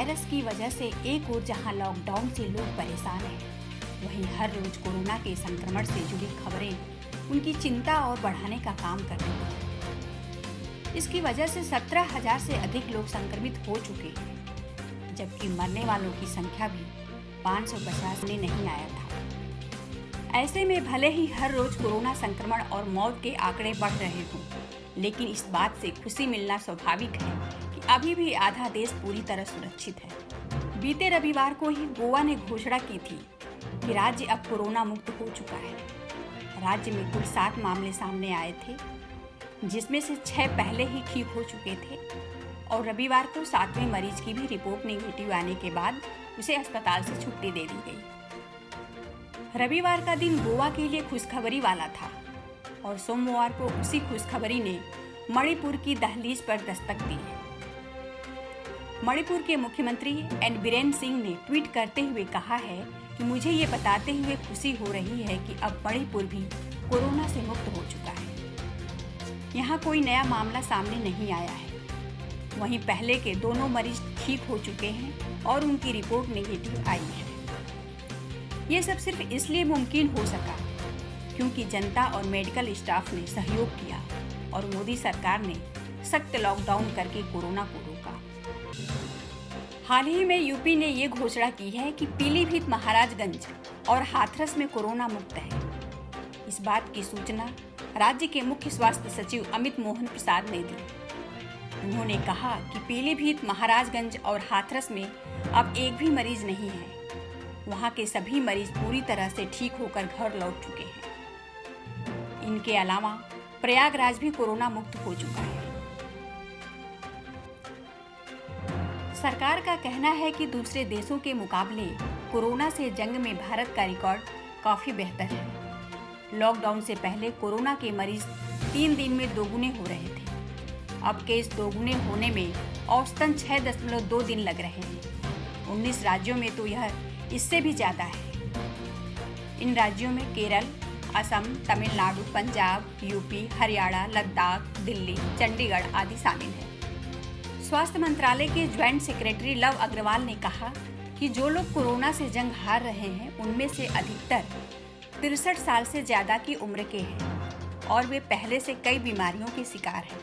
Virus की वजह से एक ओर जहां लॉकडाउन से लोग परेशान हैं, वहीं हर रोज कोरोना के संक्रमण से जुड़ी खबरें उनकी चिंता और बढ़ाने का काम कर रही हैं। इसकी वजह से 17,000 से अधिक लोग संक्रमित हो चुके हैं, जबकि मरने वालों की संख्या भी 550 में नहीं आया था। ऐसे में भले ही हर रोज कोरोना संक्रमण और मौत के आंकड़े बढ़ रहे हों, लेकिन इस बात से खुशी मिलना स्वाभाविक है कि अभी भी आधा देश पूरी तरह सुरक्षित है। बीते रविवार को ही गोवा ने घोषणा की थी कि राज्य अब कोरोना मुक्त हो चुका है। राज्य में कुल 7 मामले सामने आए थे, जिसमें से 6 पहले ही ठीक हो चुके थे और रविवार को 7वें मरीज की भी रिपोर्ट नेगेटिव आने के बाद उसे अस्पताल से छुट्टी दे दी गई। रविवार का दिन गोवा के लिए खुशखबरी वाला था और सोमवार को उसी खुशखबरी ने मणिपुर की दहलीज पर दस्तक दी है। मणिपुर के मुख्यमंत्री एन बीरेन सिंह ने ट्वीट करते हुए कहा है कि मुझे ये बताते हुए खुशी हो रही है कि अब मणिपुर भी कोरोना से मुक्त हो चुका है। यहाँ कोई नया मामला सामने नहीं आया है। वहीं पहले के दोनों मरीज ठीक हो चुके हैं और उनकी रिपोर्ट नेगेटिव आई है। ये सब सिर्फ इसलिए मुमकिन हो सका क्योंकि जनता और मेडिकल स्टाफ ने सहयोग किया और मोदी सरकार ने सख्त लॉकडाउन करके कोरोना को रोका। हाल ही में यूपी ने ये घोषणा की है कि पीलीभीत, महाराजगंज और हाथरस में कोरोना मुक्त है। इस बात की सूचना राज्य के मुख्य स्वास्थ्य सचिव अमित मोहन प्रसाद ने दी। उन्होंने कहा कि पीलीभीत, महाराजगंज और हाथरस में अब एक भी मरीज नहीं है। वहां के सभी मरीज पूरी तरह से ठीक होकर घर लौट चुके हैं। इनके अलावा प्रयागराज भी कोरोना मुक्त हो चुका है। सरकार का कहना है कि दूसरे देशों के मुकाबले कोरोना से जंग में भारत का रिकॉर्ड काफी बेहतर है। लॉकडाउन से पहले कोरोना के मरीज 3 दिन में दोगुने हो रहे थे। अब केस दोगुने होने में औसतन 6.2 दिन लग रहे हैं। 19 राज्यों में तो यह इससे भी ज्यादा है। इन राज्यों में केरल, असम, तमिलनाडु, पंजाब, यूपी, हरियाणा, लद्दाख, दिल्ली, चंडीगढ़ आदि शामिल हैं। स्वास्थ्य मंत्रालय के ज्वाइंट सेक्रेटरी लव अग्रवाल ने कहा कि जो लोग कोरोना से जंग हार रहे हैं, उनमें से अधिकतर 63 साल से ज्यादा की उम्र के हैं और वे पहले से कई बीमारियों के शिकार हैं।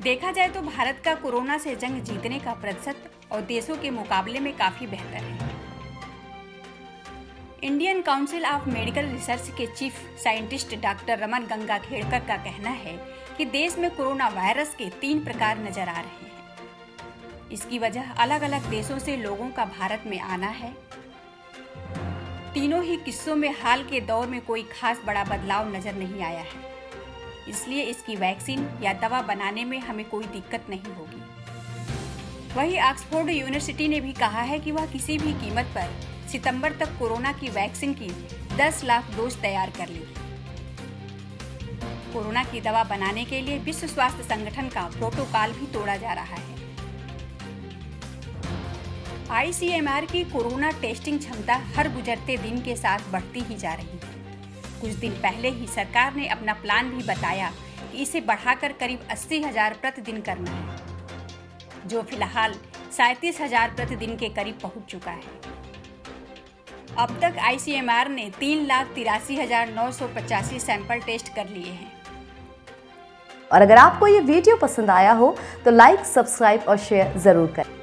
देखा जाए तो भारत का कोरोना से जंग जीतने का प्रतिशत और देशों के मुकाबले में काफी बेहतर है। Indian Council of Medical Research के chief scientist doctor Raman Gangakhedkar का कहना है कि देश में कोरोना वायरस के 3 प्रकार नजर आ रहे हैं। इसकी वजह अलग अलग देशों से लोगों का भारत में आना है। तीनों ही किस्सों में हाल के दौर में कोई खास बड़ा बदलाव नजर नहीं आया है, इसलिए इसकी वैक्सीन या दवा बनाने में हमें कोई दिक्कत नहीं होगी। वहीं ऑक्सफोर्ड यूनिवर्सिटी ने भी कहा है कि वह किसी भी कीमत पर सितंबर तक कोरोना की वैक्सीन की 10 लाख डोज तैयार कर लेगी। कोरोना की दवा बनाने के लिए विश्व स्वास्थ्य संगठन का प्रोटोकॉल भी तोड़ा जा रहा है। आईसीएमआर की कोरोना टेस्टिंग क्षमता हर गुजरते दिन के साथ बढ़ती ही जा रही है। कुछ दिन पहले ही सरकार ने अपना प्लान भी बताया कि इसे बढ़ाकर करीब 80,000 प्रतिदिन करना है, जो फिलहाल 37,000 प्रतिदिन के करीब पहुंच चुका है। अब तक आईसीएमआर ने 3,83,985 सैंपल टेस्ट कर लिए हैं। और अगर आपको ये वीडियो पसंद आया हो तो लाइक, सब्सक्राइब और शेयर जरूर करें।